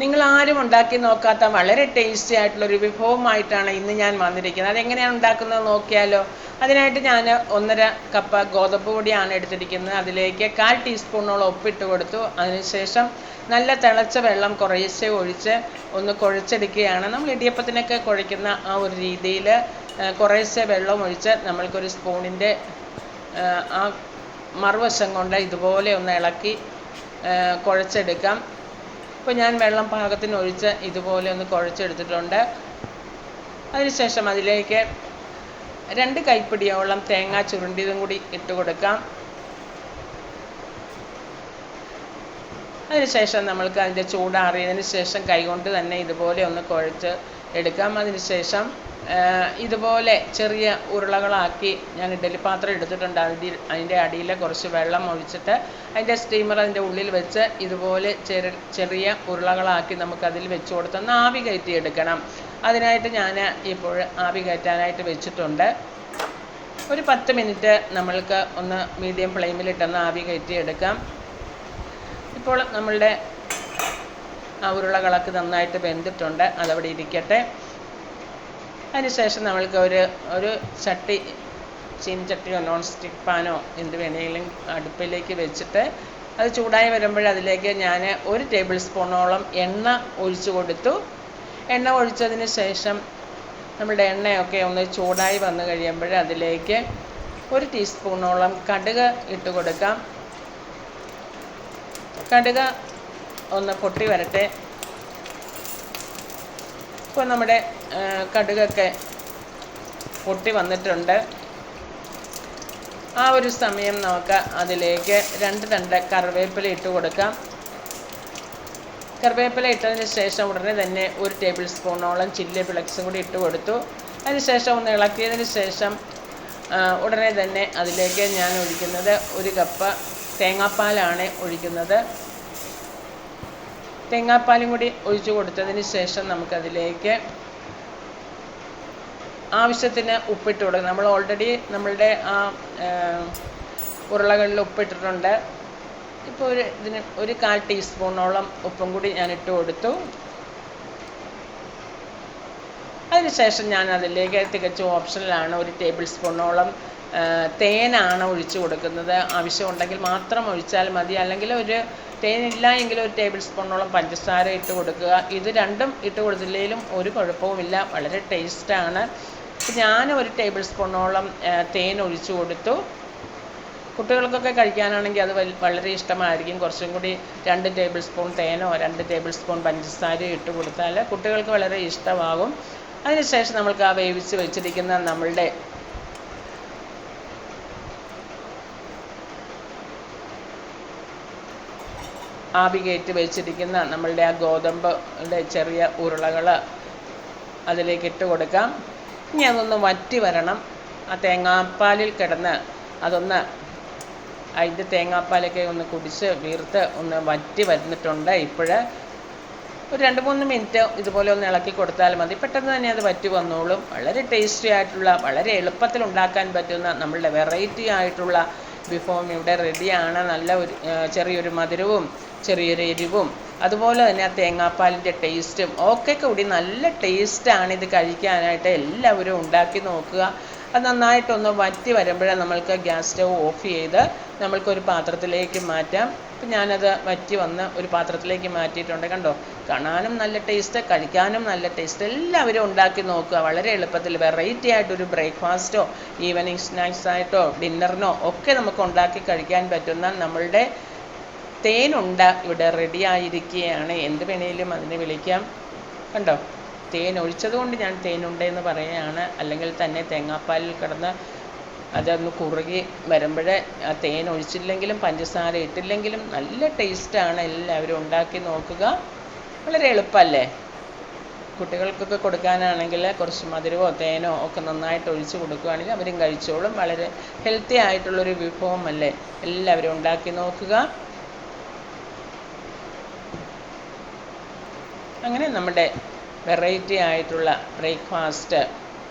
നിങ്ങളാരും ഉണ്ടാക്കി നോക്കാത്ത വളരെ ടേസ്റ്റി ആയിട്ടുള്ളൊരു വിഭവമായിട്ടാണ് ഇന്ന് ഞാൻ വന്നിരിക്കുന്നത്. അതെങ്ങനെയാണ് ഉണ്ടാക്കുന്നത് നോക്കിയാലോ? അതിനായിട്ട് ഞാൻ 1.5 കപ്പ് ഗോതമ്പ് പൊടിയാണ് എടുത്തിരിക്കുന്നത്. അതിലേക്ക് 1/4 ടീസ്പൂണോളം ഉപ്പിട്ട് കൊടുത്തു. അതിനുശേഷം നല്ല തിളച്ച വെള്ളം കുറേശ്ശെ ഒഴിച്ച് ഒന്ന് കുഴച്ചെടുക്കുകയാണ്. നമ്മൾ ഇടിയപ്പത്തിനൊക്കെ കുഴയ്ക്കുന്ന ആ ഒരു രീതിയിൽ കുറേശ്ശെ വെള്ളം ഒഴിച്ച് നമ്മൾക്കൊരു സ്പൂണിൻ്റെ ആ മറുവശം കൊണ്ട് ഇതുപോലെ ഒന്ന് ഇളക്കി കുഴച്ചെടുക്കാം. ഇപ്പോൾ ഞാൻ വെള്ളം പാകത്തിന് ഒഴിച്ച് ഇതുപോലെ ഒന്ന് കുഴച്ചെടുത്തിട്ടുണ്ട്. അതിനുശേഷം അതിലേക്ക് 2 കൈപ്പിടിയോളം തേങ്ങ ചുരുണ്ടിയതും കൂടി ഇട്ട് കൊടുക്കാം. അതിനുശേഷം നമ്മൾക്ക് അതിൻ്റെ ചൂടാറിയതിന് ശേഷം കൈകൊണ്ട് തന്നെ ഇതുപോലെ ഒന്ന് കുഴച്ച് എടുക്കാം. അതിനുശേഷം ഇതുപോലെ ചെറിയ ഉരുളകളാക്കി ഞാൻ ഇഡ്ഡലി പാത്രം എടുത്തിട്ടുണ്ട്. അതിൻ്റെ അടിയിൽ കുറച്ച് വെള്ളം ഒഴിച്ചിട്ട് അതിൻ്റെ സ്റ്റീമർ അതിൻ്റെ ഉള്ളിൽ വെച്ച് ഇതുപോലെ ചെറിയ ഉരുളകളാക്കി നമുക്കതിൽ വെച്ച് കൊടുത്തൊന്ന് ആവി കയറ്റി എടുക്കണം. അതിനായിട്ട് ഞാൻ ഇപ്പോൾ ആവി കയറ്റാനായിട്ട് വെച്ചിട്ടുണ്ട്. ഒരു 10 മിനിറ്റ് നമ്മൾക്ക് ഒന്ന് മീഡിയം ഫ്ലെയിമിലിട്ടൊന്ന് ആവി കയറ്റി എടുക്കാം. ഇപ്പോൾ നമ്മളുടെ ആ ഉരുളകളൊക്കെ നന്നായിട്ട് വെന്തിട്ടുണ്ട്. അതവിടെ ഇരിക്കട്ടെ. അതിനുശേഷം നമ്മൾക്ക് ഒരു ചട്ടി, ചീനിച്ചട്ടിയോ നോൺ സ്റ്റിക്ക് പാനോ എന്ത് വേണമെങ്കിലും അടുപ്പിലേക്ക് വെച്ചിട്ട് അത് ചൂടായി വരുമ്പോൾ അതിലേക്ക് ഞാൻ 1 ടേബിൾ സ്പൂണോളം എണ്ണ ഒഴിച്ചു കൊടുത്തു. എണ്ണ ഒഴിച്ചതിന് ശേഷം നമ്മളുടെ എണ്ണയൊക്കെ ഒന്ന് ചൂടായി വന്നു കഴിയുമ്പോൾ അതിലേക്ക് 1 ടീസ്പൂണോളം കടുക് ഇട്ട് കൊടുക്കാം. കടുക് ഒന്ന് പൊട്ടി വരട്ടെ. ഇപ്പോൾ നമ്മുടെ കടുകൊക്കെ പൊട്ടി വന്നിട്ടുണ്ട്. ആ ഒരു സമയം നമുക്ക് അതിലേക്ക് 2 തണ്ട് കറിവേപ്പില ഇട്ട് കൊടുക്കാം. കറിവേപ്പില ഇട്ടതിന് ശേഷം ഉടനെ തന്നെ 1 ടേബിൾ സ്പൂണോളം ചില്ലി ഫ്ലെക്സും കൂടി ഇട്ട് കൊടുത്തു. അതിനുശേഷം ഒന്ന് ഇളക്കിയതിന് ശേഷം ഉടനെ തന്നെ അതിലേക്ക് ഞാൻ ഒഴിക്കുന്നത് 1 കപ്പ് തേങ്ങാപ്പാലാണ് ഒഴിക്കുന്നത്. തേങ്ങാപ്പാലും കൂടി ഒഴിച്ചു കൊടുത്തതിന് ശേഷം നമുക്കതിലേക്ക് ആവശ്യത്തിന് ഉപ്പിട്ട് കൊടുക്കണം. നമ്മൾ ഓൾറെഡി നമ്മളുടെ ആ ഉരുളകളിൽ ഉപ്പിട്ടിട്ടുണ്ട്. ഇപ്പോൾ ഇതിന് 1/4 ടീസ്പൂണോളം ഉപ്പും കൂടി ഞാൻ ഇട്ട് കൊടുത്തു. അതിനുശേഷം ഞാൻ അതിലേക്ക് തികച്ചും ഓപ്ഷനിലാണ് 1 ടേബിൾ സ്പൂണോളം തേനാണ് ഒഴിച്ചു കൊടുക്കുന്നത്. ആവശ്യമുണ്ടെങ്കിൽ മാത്രം ഒഴിച്ചാൽ മതി. അല്ലെങ്കിൽ തേനില്ല എങ്കിൽ 1 ടേബിൾ സ്പൂണോളം പഞ്ചസാര ഇട്ട് കൊടുക്കുക. ഇത് രണ്ടും ഇട്ട് കൊടുത്തില്ലെങ്കിലും ഒരു കുഴപ്പവുമില്ല, വളരെ ടേസ്റ്റാണ്. ഞാൻ 1 ടേബിൾ സ്പൂണോളം തേൻ ഒഴിച്ചു കൊടുത്തു. കുട്ടികൾക്കൊക്കെ കഴിക്കാനാണെങ്കിൽ അത് വളരെ ഇഷ്ടമായിരിക്കും. കുറച്ചും കൂടി 2 ടേബിൾ സ്പൂൺ തേനോ 2 ടേബിൾ സ്പൂൺ പഞ്ചസാരയോ ഇട്ട് കൊടുത്താൽ കുട്ടികൾക്ക് വളരെ ഇഷ്ടമാകും. അതിനുശേഷം നമ്മൾക്ക് ആ വേവിച്ച് വെച്ചിരിക്കുന്ന നമ്മളുടെ ആവി കയറ്റി വെച്ചിരിക്കുന്ന നമ്മളുടെ ആ ഗോതമ്പിൻ്റെ ചെറിയ ഉരുളകൾ അതിലേക്ക് ഇട്ട് കൊടുക്കാം. ഇനി അതൊന്ന് വറ്റി വരണം. ആ തേങ്ങാപ്പാലിൽ കിടന്ന് അതൊന്ന് അതിൻ്റെ തേങ്ങാപ്പാലൊക്കെ ഒന്ന് കുടിച്ച് വീർത്ത് ഒന്ന് വറ്റി വരുന്നിട്ടുണ്ട്. ഇപ്പോൾ ഒരു 2-3 മിനിറ്റ് ഇതുപോലെ ഒന്ന് ഇളക്കി കൊടുത്താൽ മതി. പെട്ടെന്ന് തന്നെ അത് വറ്റി വന്നോളും. വളരെ ടേസ്റ്റി ആയിട്ടുള്ള, വളരെ എളുപ്പത്തിൽ ഉണ്ടാക്കാൻ പറ്റുന്ന നമ്മളുടെ വെറൈറ്റി ആയിട്ടുള്ള വിഭവം ഇവിടെ റെഡിയാണ്. നല്ല ചെറിയൊരു മധുരവും ചെറിയൊരു എരിവും അതുപോലെ തന്നെ ആ തേങ്ങാപ്പാലിൻ്റെ ടേസ്റ്റും ഒക്കെ കൂടി നല്ല ടേസ്റ്റാണ്. ഇത് കഴിക്കാനായിട്ട് എല്ലാവരും ഉണ്ടാക്കി നോക്കുക. അത് നന്നായിട്ടൊന്ന് വറ്റി വരുമ്പോഴേ നമ്മൾക്ക് ഗ്യാസ് സ്റ്റവ് ഓഫ് ചെയ്ത് നമ്മൾക്കൊരു പാത്രത്തിലേക്ക് മാറ്റാം. അപ്പം ഞാനത് വറ്റി വന്ന് ഒരു പാത്രത്തിലേക്ക് മാറ്റിയിട്ടുണ്ട്. കണ്ടോ, കാണാനും നല്ല ടേസ്റ്റ്, കഴിക്കാനും നല്ല ടേസ്റ്റ്. എല്ലാവരും ഉണ്ടാക്കി നോക്കുക. വളരെ എളുപ്പത്തിൽ വെറൈറ്റി ആയിട്ടൊരു ബ്രേക്ക്ഫാസ്റ്റോ ഈവനിങ് സ്നാക്സ് ആയിട്ടോ ഡിന്നറിനോ ഒക്കെ നമുക്ക് ഉണ്ടാക്കി കഴിക്കാൻ പറ്റുന്ന നമ്മളുടെ തേനുണ്ട ഇവിടെ റെഡി ആയിരിക്കുകയാണ്. എന്ത് വേണേലും അതിനെ വിളിക്കാം. കണ്ടോ, തേൻ ഒഴിച്ചതുകൊണ്ട് ഞാൻ തേനുണ്ടെന്ന് പറയുകയാണ്. അല്ലെങ്കിൽ തന്നെ തേങ്ങാപ്പാലിൽ കിടന്ന് അതൊന്ന് കുറുകി വരുമ്പോൾ ആ തേൻ ഒഴിച്ചില്ലെങ്കിലും പഞ്ചസാര ഇട്ടില്ലെങ്കിലും നല്ല ടേസ്റ്റാണ്. എല്ലാവരും ഉണ്ടാക്കി നോക്കുക. വളരെ എളുപ്പമല്ലേ? കുട്ടികൾക്കൊക്കെ കൊടുക്കാനാണെങ്കിൽ കുറച്ച് മധുരമോ തേനോ ഒക്കെ നന്നായിട്ട് ഒഴിച്ച് കൊടുക്കുകയാണെങ്കിൽ അവരും കഴിച്ചോളും. വളരെ ഹെൽത്തി ആയിട്ടുള്ളൊരു വിഭവമല്ലേ? എല്ലാവരും ഉണ്ടാക്കി നോക്കുക. അങ്ങനെ നമ്മുടെ വെറൈറ്റി ആയിട്ടുള്ള ബ്രേക്ക്ഫാസ്റ്റ്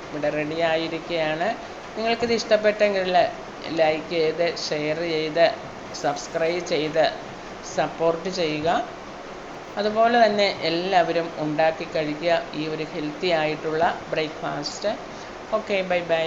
ഇവിടെ റെഡി ആയിരിക്കുകയാണ്. നിങ്ങൾക്കിത് ഇഷ്ടപ്പെട്ടെങ്കിൽ ലൈക്ക് ചെയ്ത് ഷെയർ ചെയ്ത് സബ്സ്ക്രൈബ് ചെയ്ത് സപ്പോർട്ട് ചെയ്യുക. അതുപോലെ തന്നെ എല്ലാവരും ഉണ്ടാക്കി കഴിക്കുക ഈ ഒരു ഹെൽത്തി ആയിട്ടുള്ള ബ്രേക്ക്ഫാസ്റ്റ്. Okay, bye bye.